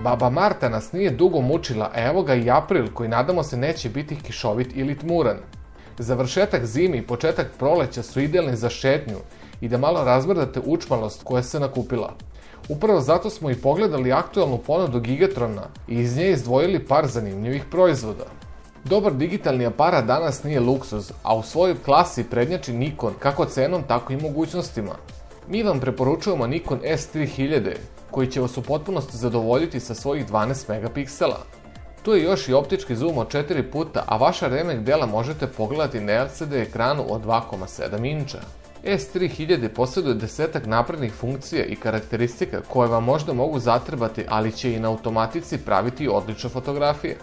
Baba Marta nas nije dugo mučila, a evo ga i april koji nadamo se neće biti kišovit ili tmuran. Završetak zime i početak proleća su idealni za šetnju i da malo razmrdate učmalost koja se nakupila. Upravo zato smo i pogledali aktualnu ponudu Gigatrona i iz nje izdvojili par zanimljivih proizvoda. Dobar digitalni aparat danas nije luksuz, a u svojoj klasi prednjači Nikon kako cenom tako i mogućnostima. Mi vam preporučujemo Nikon S3000 koji će vas u potpunosti zadovoljiti sa svojih 12 megapiksela. Tu je još i optički zoom od 4 puta, a vaša remek dela možete pogledati na LCD ekranu od 2,7 inča. S3000 posjeduje 10 naprednih funkcija i karakteristika koje vam možda mogu zatrebati, ali će i na automatici praviti odlične fotografije.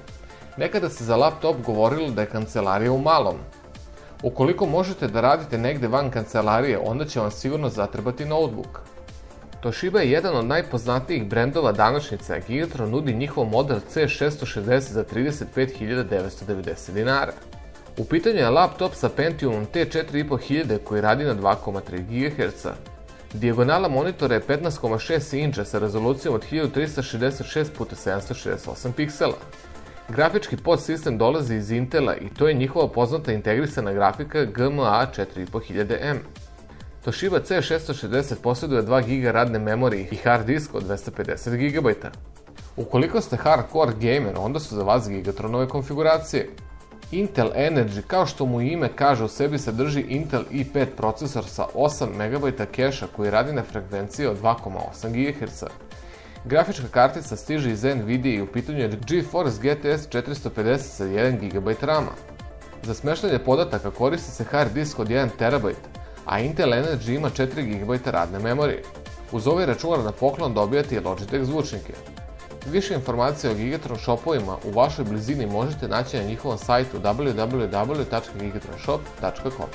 Nekada se za laptop govorilo da je kancelarija u malom. Ukoliko možete da radite negde van kancelarije, onda će vam sigurno zatrebati notebook. Toshiba je jedan od najpoznatijih brendova današnjice, a Gigatron nudi njihov model C660 za 35.990 dinara. U pitanju je laptop sa Pentiumom T4500 koji radi na 2,3 GHz. Dijagonala monitora je 15,6 inča sa rezolucijom od 1366x768 piksela. Grafički podsistem dolazi iz Intela i to je njihova poznata integrisana grafika GMA 4500M. Toshiba C660 posjeduje 2 GB radne memorije i hard disk od 250 GB. Ukoliko ste hardcore gamer, onda su za vas Gigatronove konfiguracije. Intel Energy, kao što mu ime kaže, u sebi sadrži Intel i5 procesor sa 8 MB keša koji radi na frekvenciji od 2,8 GHz. Grafička kartica stiže iz Nvidia i u pitanju je GeForce GTX 450 sa 1 GB RAM-a. Za smeštanje podataka koristi se hard disk od 1 TB, a Intel Energy ima 4 GB radne memorije. Uz ovaj računar na poklon dobijate i Logitech zvučnike. Više informacija o Gigatron shopovima u vašoj blizini možete naći na njihovom sajtu www.gigatronshop.com.